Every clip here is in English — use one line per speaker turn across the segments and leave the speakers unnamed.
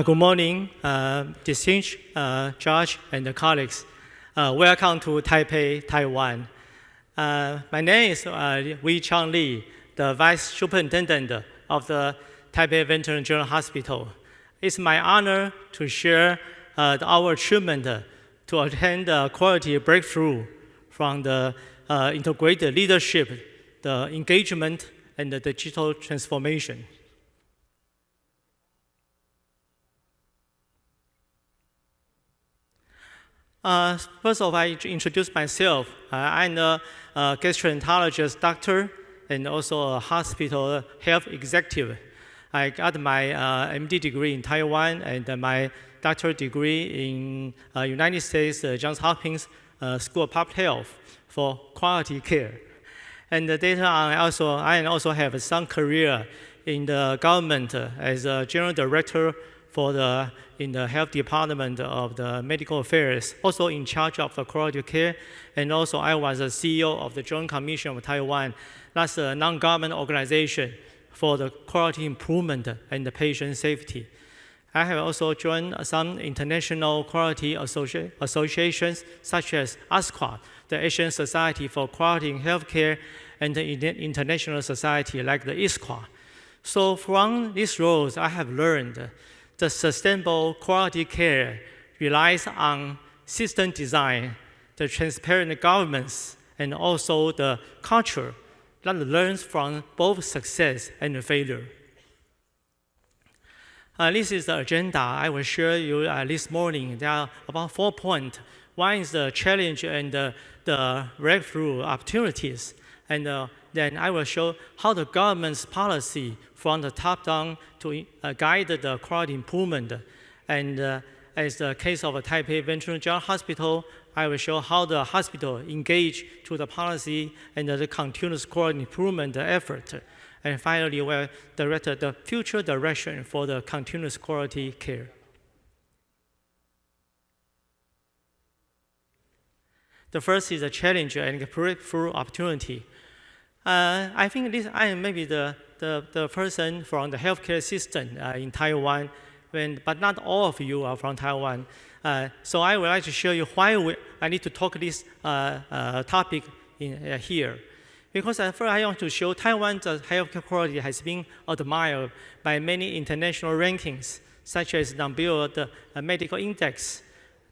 Good morning, distinguished judge and colleagues. Welcome to Taipei, Taiwan. My name is Wei Chang Li, the Vice Superintendent of the Taipei Veterinary General Hospital. It's my honor to share our achievement to attain the quality breakthrough from the integrated leadership, the engagement, and the digital transformation. First of all, I introduce myself. I'm a gastroenterologist doctor and also a hospital health executive. I got my MD degree in Taiwan and my doctorate degree in United States Johns Hopkins School of Public Health for quality care. And later on, I also have some career in the government as a general director in the health department of the medical affairs, also in charge of the quality care, and also I was the CEO of the Joint Commission of Taiwan. That's a non-government organization for the quality improvement and the patient safety. I have also joined some international quality associations such as ASQA, the Asian Society for Quality in Healthcare, and the international society like the ISQA. So from these roles, I have learned the sustainable quality care relies on system design, the transparent governance, and also the culture that learns from both success and failure. This is the agenda I will share you this morning. There are about 4 points. One is the challenge and the breakthrough opportunities. And then I will show how the government's policy from the top down to guide the quality improvement. And as the case of Taipei Veterinary General Hospital, I will show how the hospital engage to the policy and the continuous quality improvement effort. And finally, we'll direct the future direction for the continuous quality care. The first is a challenge and a breakthrough opportunity. I think I am maybe the person from the healthcare system in Taiwan, but not all of you are from Taiwan. So I would like to show you why I need to talk this topic here. Because first I want to show Taiwan's healthcare quality has been admired by many international rankings, such as the Medical Index.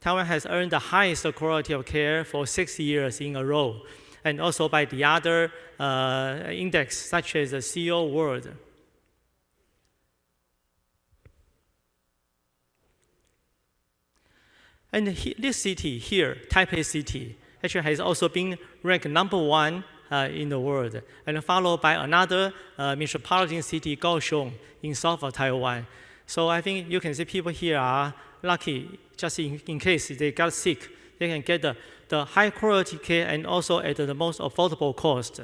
Taiwan has earned the highest quality of care for 6 years in a row, and also by the other index, such as the CEO World. And this city here, Taipei City, actually has also been ranked #1 in the world, and followed by another metropolitan city, Kaohsiung, in south of Taiwan. So I think you can see people here are lucky, just in case they got sick, they can get the high quality care and also at the most affordable cost.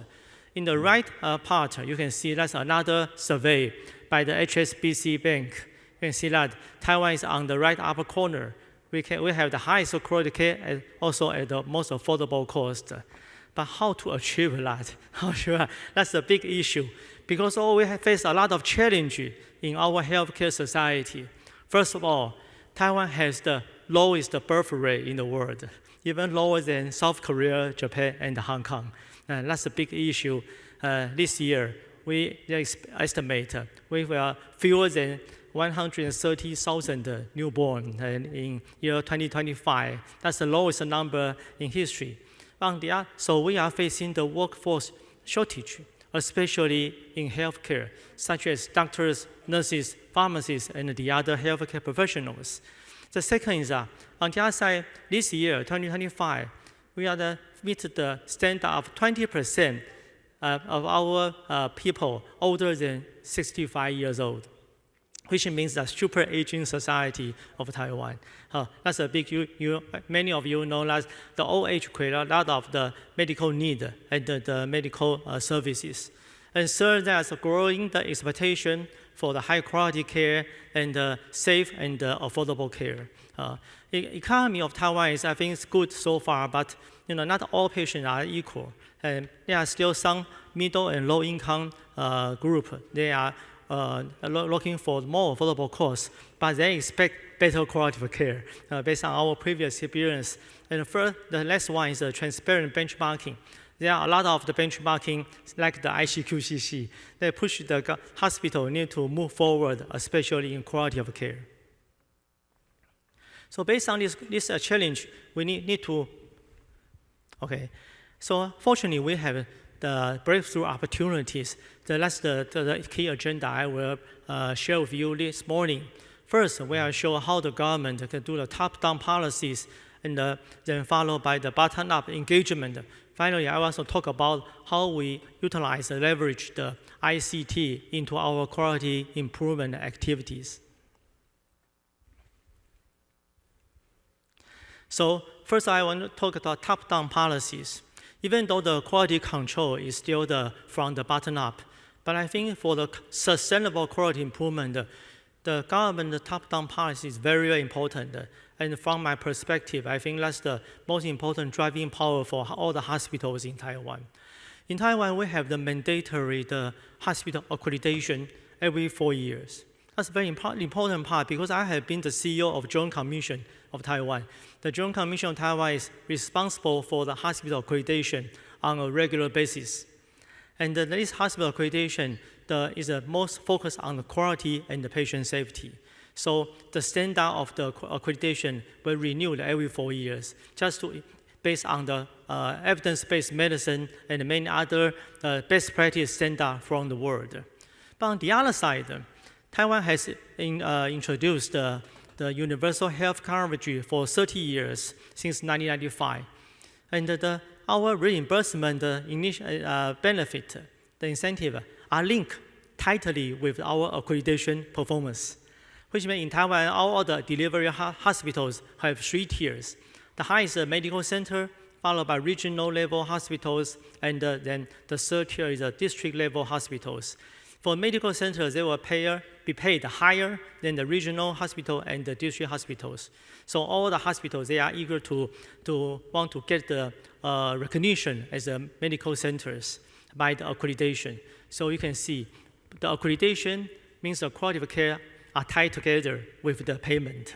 In the right part, you can see that's another survey by the HSBC Bank. You can see that Taiwan is on the right upper corner. We have the highest quality care and also at the most affordable cost. But how to achieve that? That's a big issue because we have faced a lot of challenges in our healthcare society. First of all, Taiwan has the lowest birth rate in the world, even lower than South Korea, Japan, and Hong Kong. That's a big issue. This year, we estimate we will fewer than 130,000 newborn in year 2025. That's the lowest number in history. So we are facing the workforce shortage, especially in healthcare, such as doctors, nurses, pharmacists, and the other healthcare professionals. The second is on the other side, this year, 2025, we are meet the standard of 20% of our people older than 65 years old, which means the super aging society of Taiwan. That's a big, many of you know that the old age creates a lot of the medical need and the medical services. And third, there's a growing the expectation for the high quality care and safe and affordable care. The economy of Taiwan is, I think, is good so far, but not all patients are equal. And there are still some middle and low income group. They are looking for more affordable costs, but they expect better quality of care based on our previous experience. And first, the last one is transparent benchmarking. There are a lot of the benchmarking, like the ICQCC, that push the hospital need to move forward, especially in quality of care. So based on this challenge, we need to, okay. So fortunately, we have the breakthrough opportunities. That's the key agenda I will share with you this morning. First, we will show how the government can do the top-down policies, and then followed by the bottom-up engagement. Finally, I will also talk about how we utilize and leverage the ICT into our quality improvement activities. So first, I want to talk about top-down policies. Even though the quality control is still from the bottom up, but I think for the sustainable quality improvement, the government top-down policy is very, very important. And from my perspective, I think that's the most important driving power for all the hospitals in Taiwan. In Taiwan, we have the mandatory hospital accreditation every 4 years. That's a very important part because I have been the CEO of Joint Commission of Taiwan. The Joint Commission of Taiwan is responsible for the hospital accreditation on a regular basis. And this hospital accreditation is most focused on the quality and the patient safety. So the standard of the accreditation will renew every 4 years, just based on the evidence-based medicine and many other best practice standards from the world. But on the other side, Taiwan has introduced the universal health coverage for 30 years, since 1995. And our reimbursement benefit, the incentive, are linked tightly with our accreditation performance, which means in Taiwan, all the delivery hospitals have 3 tiers. The highest medical center, followed by regional level hospitals, and then the 3rd tier is the district level hospitals. For medical centers, they will be paid higher than the regional hospital and the district hospitals. So all the hospitals, they are eager to want to get the recognition as medical centers by the accreditation. So you can see the accreditation means the quality of care are tied together with the payment.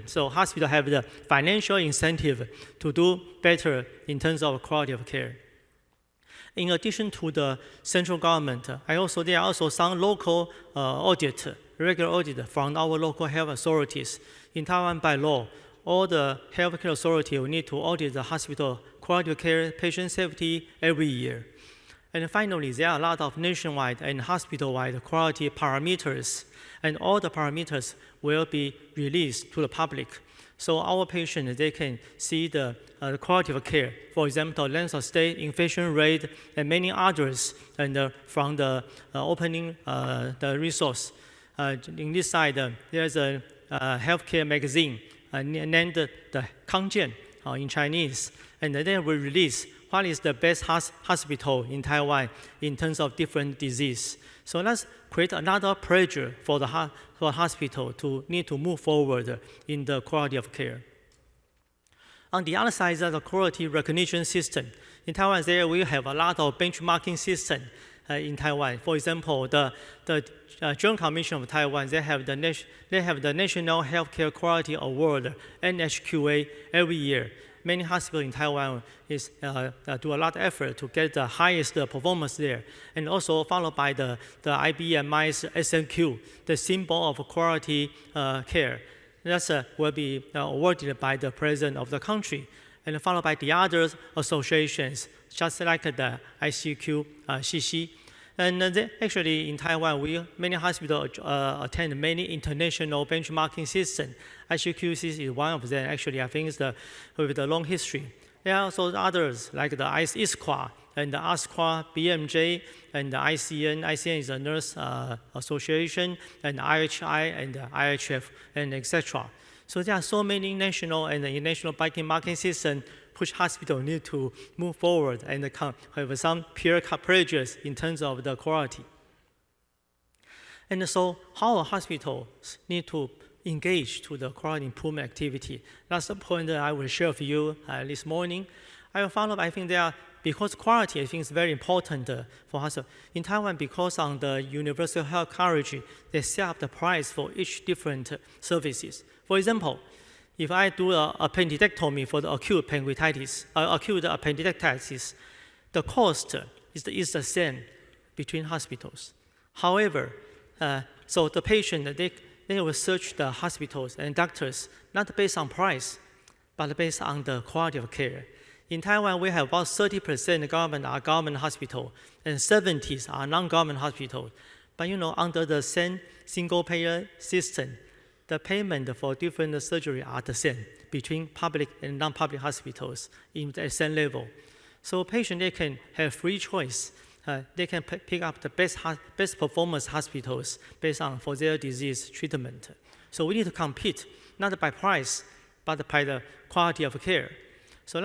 So hospitals have the financial incentive to do better in terms of quality of care. In addition to the central government, there are also some local regular audit from our local health authorities. In Taiwan, by law, all the healthcare authorities will need to audit the hospital quality of care, patient safety every year. And finally, there are a lot of nationwide and hospital-wide quality parameters, and all the parameters will be released to the public. So our patients, they can see the quality of care, for example, length of stay, infection rate, and many others, and from the opening the resource. In this side, there's a healthcare magazine named the Kangjian in Chinese, and they will release what is the best hospital in Taiwan in terms of different disease. So let's create another pressure for the hospital to need to move forward in the quality of care. On the other side is the quality recognition system. In Taiwan, there we have a lot of benchmarking system in Taiwan. For example, the Joint Commission of Taiwan, they have the National Healthcare Quality Award, NHQA, every year. Many hospitals in Taiwan do a lot of effort to get the highest performance there, and also followed by the IBMI's SNQ, the symbol of quality care. That will be awarded by the president of the country, and followed by the other associations, just like the ICQCC. And actually, in Taiwan, many hospitals attend many international benchmarking systems. ICQCC is one of them. Actually, I think it's with the long history. There are also others, like the ISQA and the ASQA, BMJ, and the ICN. ICN is a nurse association, and the IHI, and the IHF, and etc. So there are so many national and international benchmarking systems which hospitals need to move forward and have some peer pressures in terms of the quality. And so how hospitals need to engage to the quality improvement activity. That's the point that I will share with you this morning. I will follow up, I think there are because quality, I think, is very important for hospital. In Taiwan, because on the universal health coverage, they set up the price for each different services. For example, if I do a appendectomy for the acute pancreatitis, acute appendicitis, the cost is the same between hospitals. However, so the patient, they will search the hospitals and doctors, not based on price, but based on the quality of care. In Taiwan, we have about 30% government are government hospital, and 70s are non-government hospital. But under the same single-payer system, the payment for different surgery are the same between public and non-public hospitals in the same level. So patients, they can have free choice. They can pick up the best performance hospitals based on for their disease treatment. So we need to compete not by price, but by the quality of care. So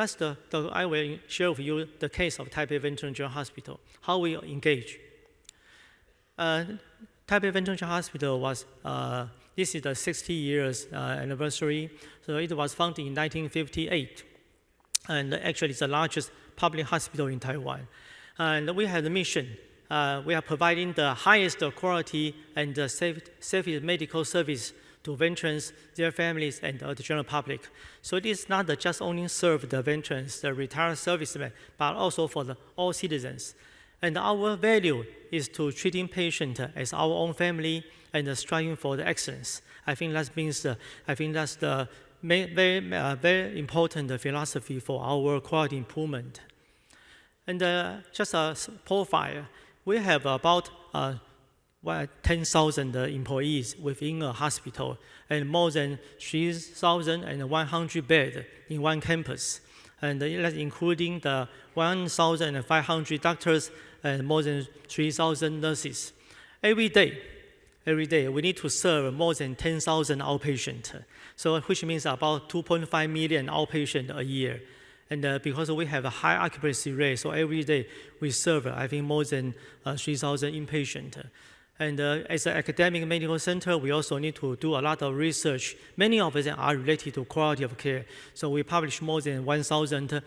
I will share with you the case of Taipei Veteran General Hospital, how we engage. Taipei Veteran General Hospital was, this is the 60 years anniversary. So it was founded in 1958. And actually it's the largest public hospital in Taiwan. And we have the mission. We are providing the highest quality and the safest medical service to veterans, their families, and the general public. So it is not just only serve the veterans, the retired servicemen, but also for all citizens. And our value is to treating patients as our own family and striving for the excellence. I think that means, I think that's the very important philosophy for our quality improvement. And just a profile, we have about 10,000 employees within a hospital and more than 3,100 beds in one campus. And that's including the 1,500 doctors and more than 3,000 nurses. Every day, we need to serve more than 10,000 outpatients, so which means about 2.5 million outpatients a year. And because we have a high occupancy rate, so every day we serve, I think, more than 3,000 inpatients. And as an academic medical center, we also need to do a lot of research. Many of them are related to quality of care. So we publish more than 1,000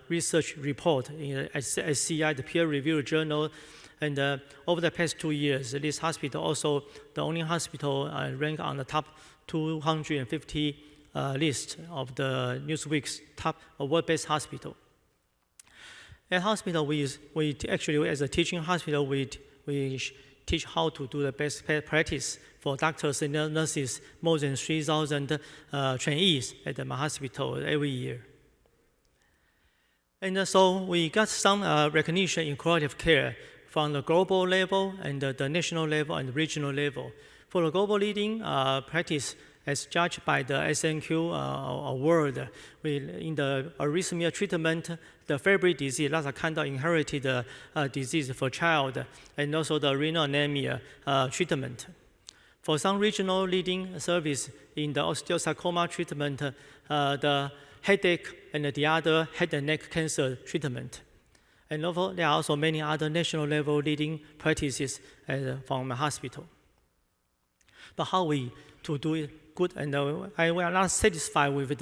research reports in SCI, the peer-reviewed journal. And over the past 2 years, this hospital also the only hospital ranked on the top 250 list of the Newsweek's top world-based hospital. At hospital, we actually, as a teaching hospital, we teach how to do the best practice for doctors and nurses, more than 3,000 trainees at the hospital every year. And so we got some recognition in quality of care from the global level and the national level and the regional level. For the global leading practice, as judged by the SNQ award, in the arrhythmia treatment, the Fabry disease, that's a kind of inherited disease for child, and also the renal anemia treatment. For some regional leading service in the osteosarcoma treatment, the headache and the other head and neck cancer treatment. And there are also many other national level leading practices from the hospital. But how we to do it good, and we are not satisfied with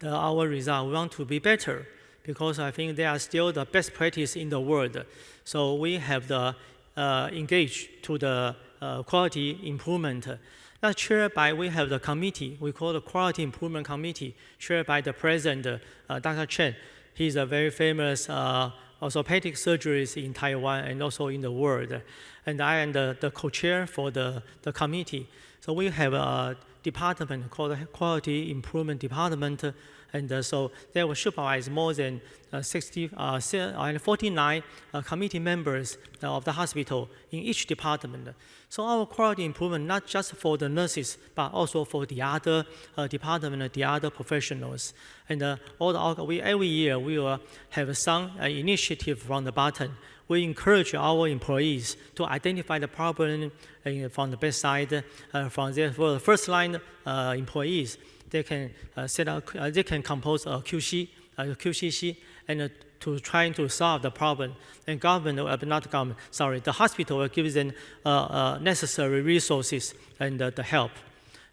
our result. We want to be better because I think they are still the best practice in the world. So we have engaged to the quality improvement. That's chaired by, we have the committee, we call the Quality Improvement Committee, chaired by the President, Dr. Chen. He's a very famous orthopedic surgeons in Taiwan and also in the world. And I am the co-chair for the committee. So we have a department called the Quality Improvement Department, and so they will supervise more than 49 committee members of the hospital in each department. So our quality improvement, not just for the nurses, but also for the other department, the other professionals. And every year we will have some initiative from the bottom. We encourage our employees to identify the problem from the bedside, for the first line employees. They can they can compose a QCC, and to trying to solve the problem. And the hospital will give them necessary resources and the help.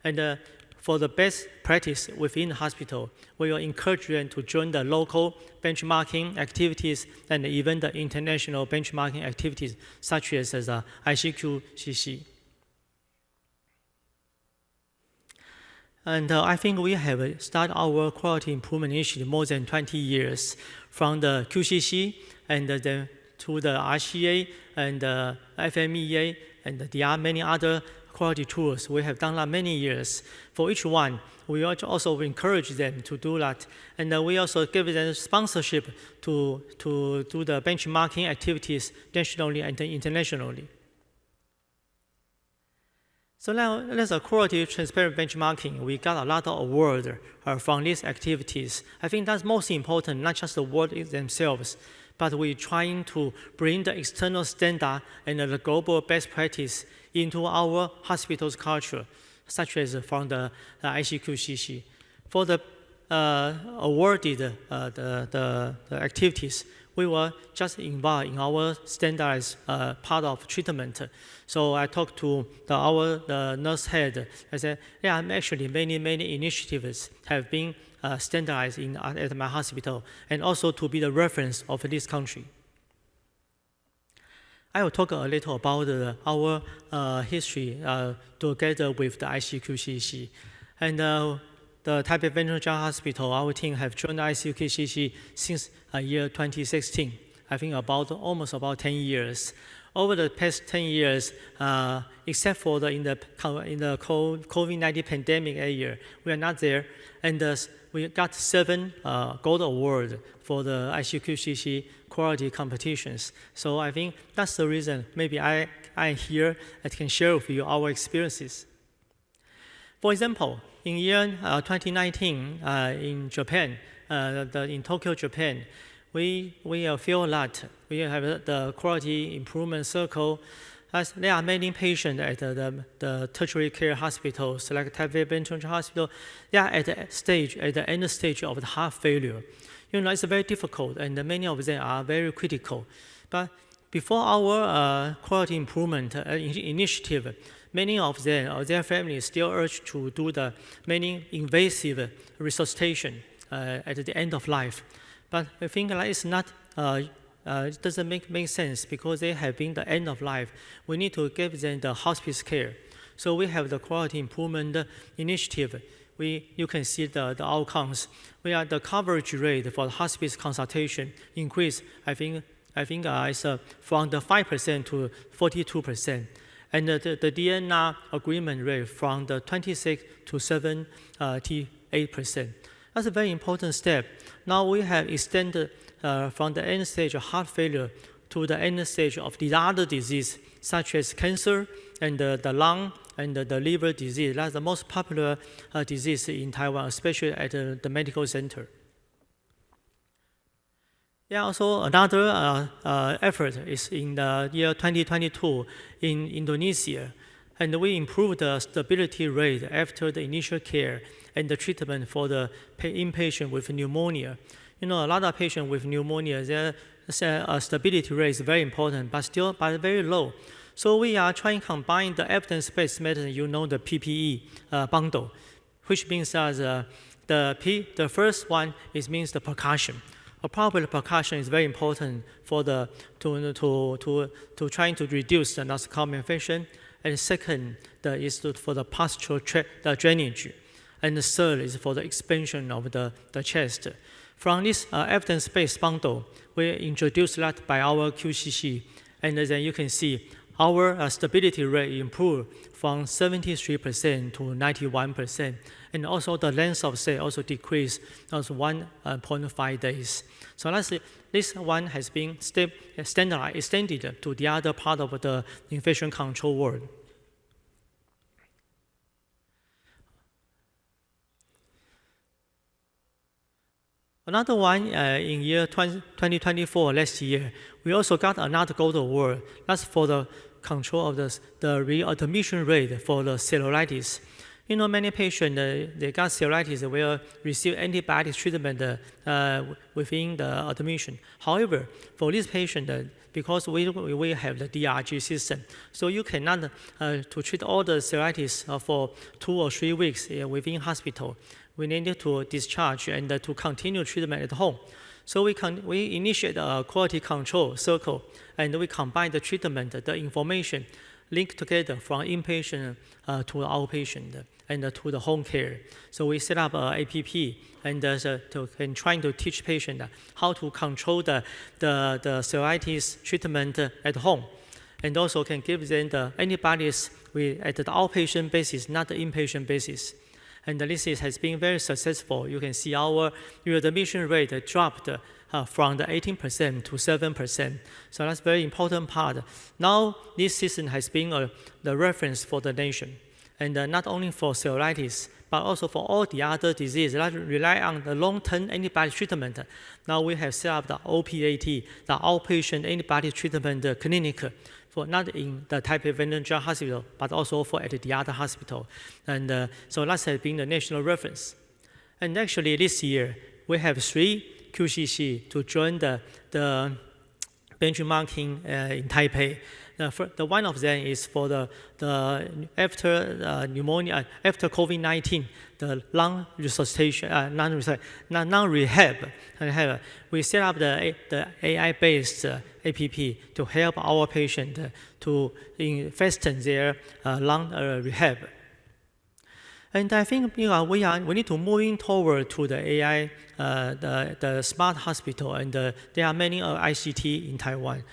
And for the best practice within the hospital, we will encourage them to join the local benchmarking activities and even the international benchmarking activities, such as the ICQCC. And I think we have started our quality improvement initiative more than 20 years, from the QCC and then to the RCA and the FMEA, and there are many other quality tools. We have done that many years. For each one, we also encourage them to do that. And we also give them sponsorship to do the benchmarking activities nationally and internationally. So now, as a quality transparent benchmarking, we got a lot of awards from these activities. I think that's most important, not just the awards themselves, but we're trying to bring the external standard and the global best practice into our hospital's culture, such as from the ICQCC. For the awarded the activities, we were just involved in our standardized part of treatment. So I talked to the nurse head. I said, yeah, actually many initiatives have been standardized at my hospital, and also to be the reference of this country. I will talk a little about our history together with the ICQCC. And the Taipei Veteran General Hospital, our team have joined the ICQCC since year 2016. I think almost about 10 years. Over the past 10 years, except for in the COVID-19 pandemic year, we are not there, and we got 7 gold awards for the ICQCC quality competitions. So I think that's the reason maybe I here I can share with you our experiences. For example, in year 2019 in Japan, in Tokyo, Japan, we feel that we have the quality improvement circle, as there are many patients at the tertiary care hospitals, like Taipei Veteran Hospital. They are at the end stage of the heart failure. It's very difficult, and many of them are very critical. But before our quality improvement initiative, many of them or their families still urge to do the many invasive resuscitation at the end of life. But I think that it's not, it doesn't make sense, because they have been the end of life. We need to give them the hospice care. So we have the quality improvement initiative. You can see the outcomes. The coverage rate for the hospice consultation increased, I think it's from the 5% to 42%. And the DNR agreement rate from the 26 to 78%. That's a very important step. Now we have extended from the end stage of heart failure to the end stage of the other disease, such as cancer and the lung and the liver disease. That's the most popular disease in Taiwan, especially at the medical center. Yeah, also another effort is in the year 2022 in Indonesia, and we improved the stability rate after the initial care and the treatment for the inpatient with pneumonia. A lot of patients with pneumonia, their stability rate is very important, but still very low. So we are trying to combine the evidence-based medicine, the PPE bundle, which means that the first one means the percussion. Appropriate percussion is very important for to trying to reduce the nosocomial infection. And second is for the postural drainage. And the third is for the expansion of the chest. From this evidence-based bundle, we introduced that by our QCC, and then you can see our stability rate improved from 73% to 91%. And also the length of stay also decreased, also 1.5 days. So this one has been standardized, extended to the other part of the infection control world. Another one in year 2024, last year, we also got another gold award. That's for the control of the readmission rate for the cellulitis. Many patients they got cellulitis will receive antibiotic treatment within the admission. However, for this patient, because we have the DRG system, so you cannot to treat all the cellulitis for 2 or 3 weeks within hospital. We need to discharge and to continue treatment at home. So we initiate a quality control circle, and we combine the treatment, the information, linked together from inpatient to outpatient and to the home care. So we set up an APP and trying to teach patients how to control the cellulitis treatment at home, and also can give them the antibodies at the outpatient basis, not the inpatient basis. And this has been very successful. You can see our readmission rate dropped from the 18% to 7%. So that's a very important part. Now, this system has been the reference for the nation. And not only for cellulitis, but also for all the other diseases that rely on the long-term antibody treatment. Now we have set up the OPAT, the outpatient antibody treatment clinic, for not in the Taipei Vendor General Hospital, but also for at the other hospital. And so that has been the national reference. And actually this year, we have 3 QCC to join the benchmarking in Taipei. The one of them is for the after pneumonia, after COVID-19, the lung resuscitation, non-rehab. We set up the AI-based APP to help our patient to fasten their lung rehab. And I think we need to move toward to the AI, the smart hospital, and there are many ICT in Taiwan.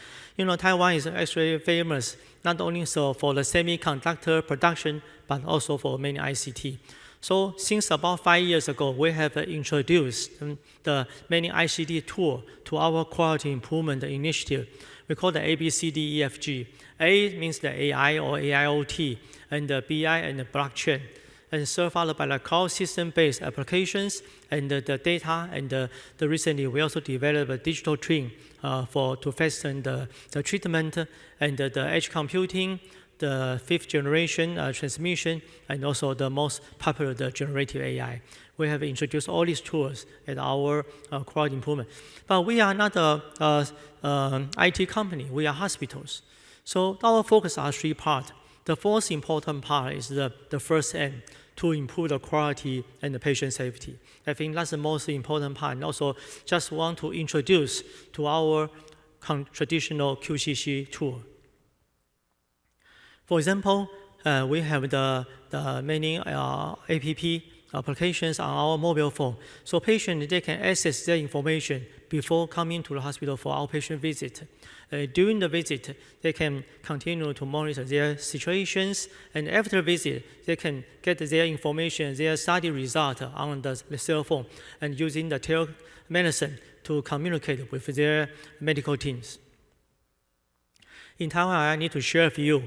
Taiwan is actually famous not only so for the semiconductor production, but also for many ICT. So since about 5 years ago, we have introduced the many ICT tool to our quality improvement initiative. We call the ABCDEFG. A means the AI or AIoT, and the BI and the blockchain. And so followed by the cloud system-based applications and the data, and recently we also developed a digital twin to fasten the treatment and the edge computing, the 5th generation transmission, and also the most popular, the generative AI. We have introduced all these tools at our quality improvement. But we are not an IT company, we are hospitals. So our focus are 3 parts. The most important part is the first end, to improve the quality and the patient safety. I think that's the most important part. And also just want to introduce to our traditional QCC tool. For example, we have the many APP applications on our mobile phone. So patients, they can access their information before coming to the hospital for outpatient visit. During the visit, they can continue to monitor their situations, and after visit, they can get their information, their study result on the cell phone, and using the telemedicine to communicate with their medical teams. In Taiwan, I need to share with you,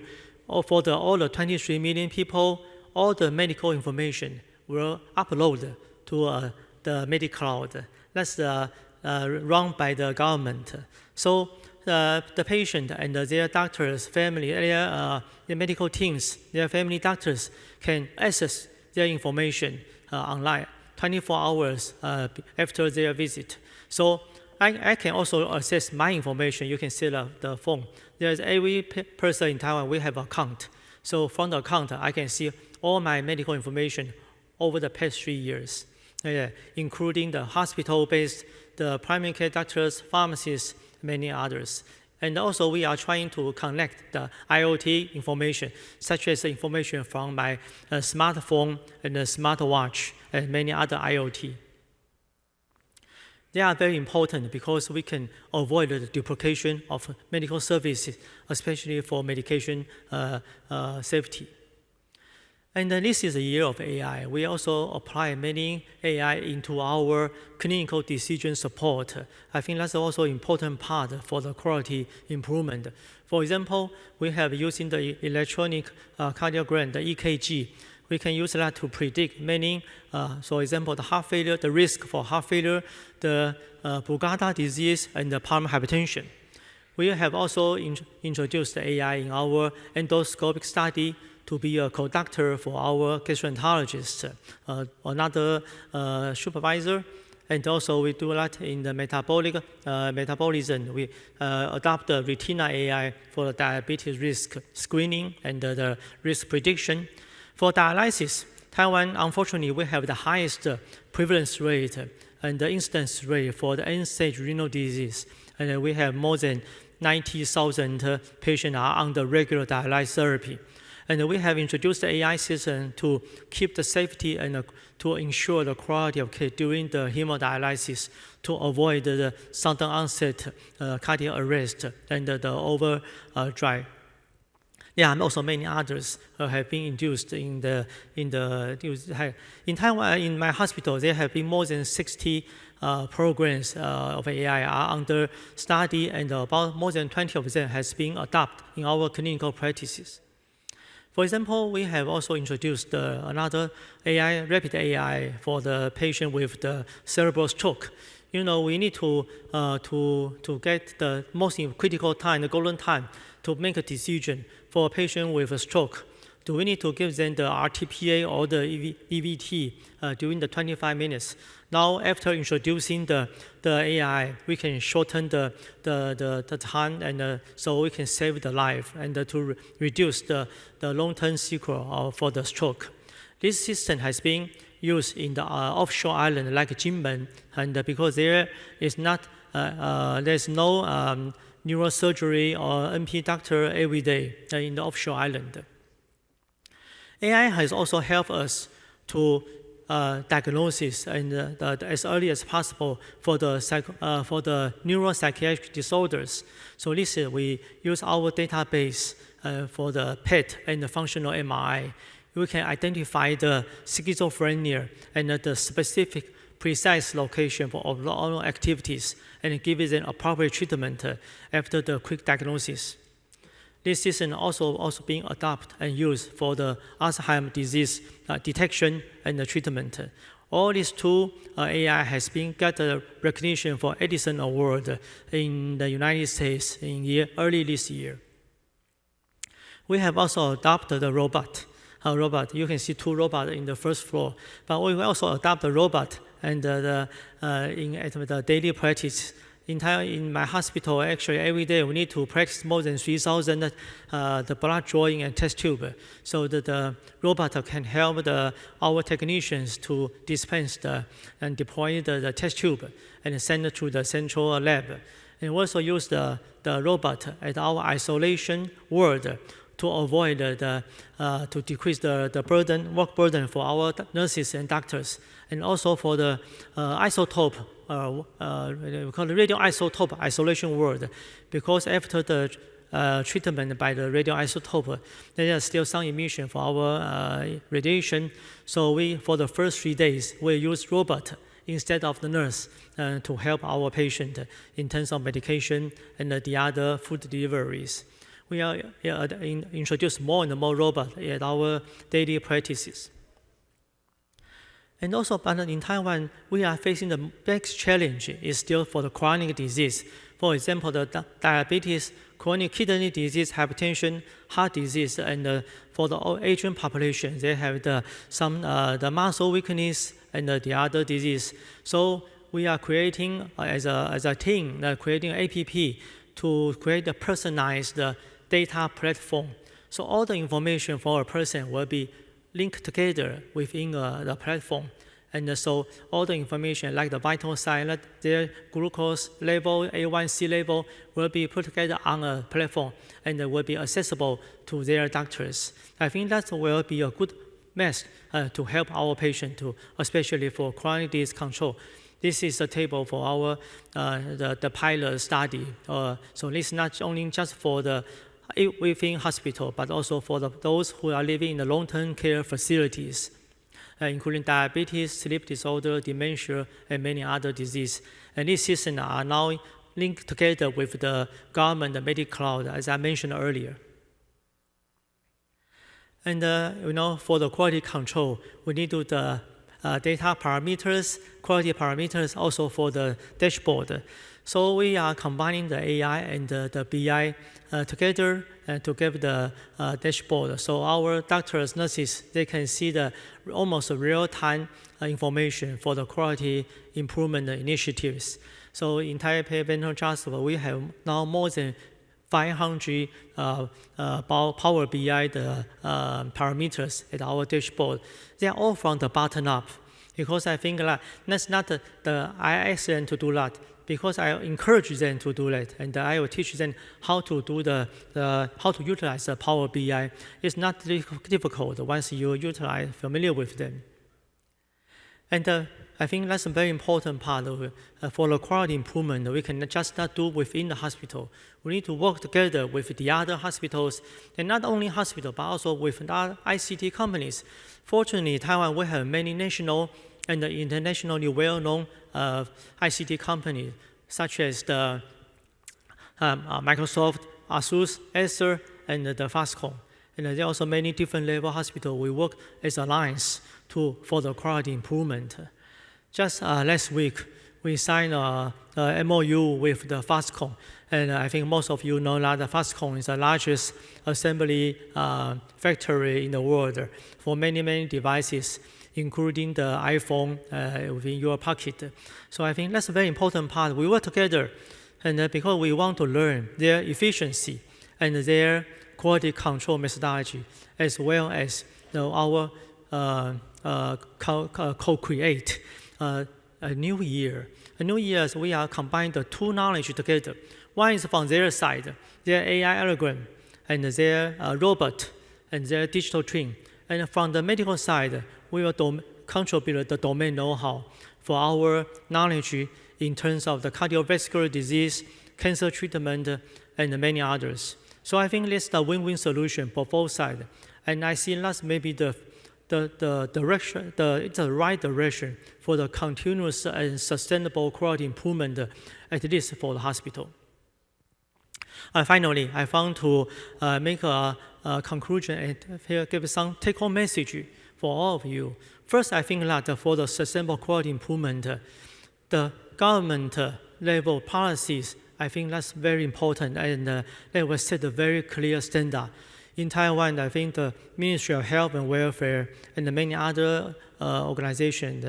for all the 23 million people, all the medical information will upload to the MediCloud. That's run by the government. So the patient and their doctors, family, their medical teams, their family doctors can access their information online 24 hours after their visit. So I can also access my information. You can set up the phone. There's every person in Taiwan, we have an account. So from the account, I can see all my medical information over the past 3 years, including the hospital-based, the primary care doctors, pharmacists, many others. And also we are trying to connect the IoT information, such as the information from my smartphone and the smartwatch and many other IoT. They are very important because we can avoid the duplication of medical services, especially for medication safety. And this is the year of AI. We also apply many AI into our clinical decision support. I think that's also an important part for the quality improvement. For example, we have using the electronic cardiogram, the EKG. We can use that to predict many, for example, the heart failure, the risk for heart failure, the Brugada disease, and the pulmonary hypertension. We have also introduced the AI in our endoscopic study to be a co-doctor for our gastroenterologist, another supervisor. And also we do that in the metabolism. We adopt the retina AI for the diabetes risk screening and the risk prediction. For dialysis, Taiwan, unfortunately, we have the highest prevalence rate and the incidence rate for the end-stage renal disease. And we have more than 90,000 patients are under regular dialysis therapy. And we have introduced the AI system to keep the safety and to ensure the quality of care during the hemodialysis to avoid the sudden onset cardiac arrest and the overdrive. There are also many others have been induced in Taiwan. In my hospital, there have been more than 60 programs of AI are under study, and about more than 20 of them has been adopted in our clinical practices. For example, we have also introduced another AI, rapid AI, for the patient with the cerebral stroke. You know, we need to get the most critical time, the golden time, to make a decision for a patient with a stroke. Do we need to give them the RTPA or the EVT during the 25 minutes? Now, after introducing the AI, we can shorten the time, and so we can save the life and to reduce the long-term sequel for the stroke. This system has been used in the offshore island like Jinmen, and because there is not there's no neurosurgery or NP doctor every day in the offshore island. AI has also helped us to diagnosis and as early as possible for the neuropsychiatric disorders. So this we use our database for the PET and the functional MRI. We can identify the schizophrenia and the specific precise location for all activities and give it an appropriate treatment after the quick diagnosis. This system also being adopted and used for the Alzheimer's disease detection and the treatment. All these two AI has been got a recognition for Edison Award in the United States in early this year. We have also adopted the robot. You can see two robots in the first floor, but we also adopt the robot and the daily practice. In my hospital, actually, every day we need to practice more than 3,000 the blood drawing and test tube. So that the robot can help our technicians to dispense and deploy the test tube and send it to the central lab. And we also use the robot at our isolation ward to avoid to decrease the work burden for our nurses and doctors, and also for the isotope, we call it radioisotope isolation ward, because after the treatment by the radioisotope, there is still some emission for our radiation. So for the first 3 days, we use robot instead of the nurse to help our patient in terms of medication and the other food deliveries. We are introduce more and more robots at our daily practices. And also, but in Taiwan, we are facing the biggest challenge is still for the chronic disease. For example, the diabetes, chronic kidney disease, hypertension, heart disease, and for the Asian population, they have the muscle weakness and the other disease. So we are creating as a team, creating an APP to create a personalized data platform. So all the information for a person will be linked together within the platform. And so all the information like the vital sign, their glucose level, A1C level will be put together on a platform and will be accessible to their doctors. I think that will be a good method to help our patient, especially for chronic disease control. This is a table for our the pilot study. So this is not only just for the within hospital, but also for those who are living in the long-term care facilities, including diabetes, sleep disorder, dementia, and many other diseases. And these systems are now linked together with the government, the medical cloud, as I mentioned earlier. And for the quality control, we need to the data parameters, quality parameters, also for the dashboard. So we are combining the AI and the BI together to give the dashboard. So our doctors, nurses, they can see the almost real-time information for the quality improvement initiatives. So in Taipei Venture Hospital, we have now more than 500 Power BI parameters at our dashboard. They are all from the bottom up, because I think that's not I ask them to do that, because I encourage them to do that, and I will teach them how to do how to utilize the Power BI. It's not difficult once you familiar with them. And I think that's a very important part of for the quality improvement. We can just not do within the hospital. We need to work together with the other hospitals, and not only hospital, but also with other ICT companies. Fortunately, Taiwan, we have many national and internationally well-known ICT companies, such as the Microsoft, ASUS, Acer, and the Fastcom. And there are also many different level hospitals. We work as alliance for the quality improvement. Just last week, we signed a MOU with the Fastcom, and I think most of you know that the Fastcom is the largest assembly factory in the world for many, many devices, including the iPhone within your pocket. So I think that's a very important part. We work together, and because we want to learn their efficiency and their quality control methodology, as well as our co-create a new year. A new year is we are combining the two knowledge together. One is from their side, their AI algorithm, and their robot, and their digital twin. And from the medical side, we will contribute the domain know-how for our knowledge in terms of the cardiovascular disease, cancer treatment, and many others. So I think this is the win-win solution for both sides. And I see that's maybe the direction, it's the right direction for the continuous and sustainable quality improvement, at least for the hospital. Finally, I want to make a conclusion and here give some take-home message for all of you. First, I think that for the sustainable quality improvement, the government level policies, I think that's very important, and they will set a very clear standard. In Taiwan, I think the Ministry of Health and Welfare and many other organizations,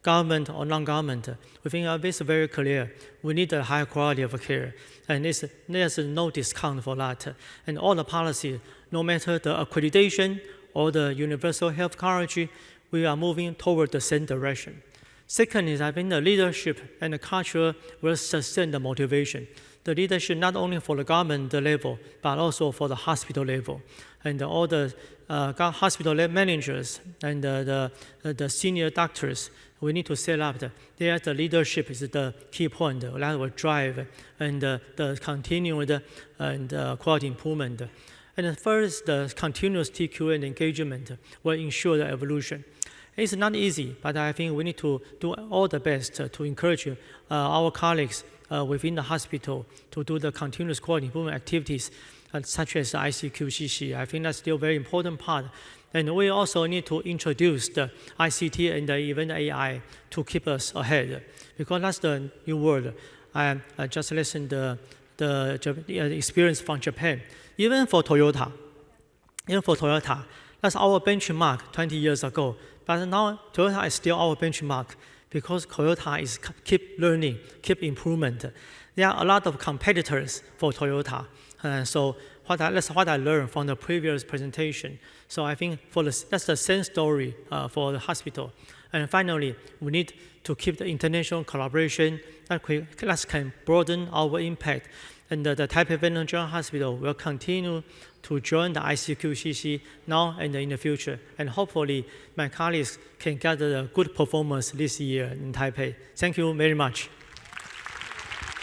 government or non-government, we think this is very clear. We need a high quality of care, and there's no discount for that. And all the policy, no matter the accreditation or the universal health coverage, we are moving toward the same direction. Second is, I think the leadership and the culture will sustain the motivation. The leadership not only for the government level, but also for the hospital level. And all the hospital managers and the senior doctors, we need to set up the leadership is the key point that will drive and the continued and quality improvement. And first, the continuous TQ and engagement will ensure the evolution. It's not easy, but I think we need to do all the best to encourage our colleagues within the hospital to do the continuous quality improvement activities, such as ICQCC. I think that's still a very important part. And we also need to introduce the ICT and even AI to keep us ahead, because that's the new world. I just listened to the experience from Japan. Even for Toyota, that's our benchmark 20 years ago. But now Toyota is still our benchmark, because Toyota is keep learning, keep improvement. There are a lot of competitors for Toyota. So that's what I learned from the previous presentation. So I think that's the same story for the hospital. And finally, we need to keep the international collaboration that can broaden our impact. And the Taipei Venture General Hospital will continue to join the ICQCC now and in the future. And hopefully, my colleagues can get a good performance this year in Taipei. Thank you very much.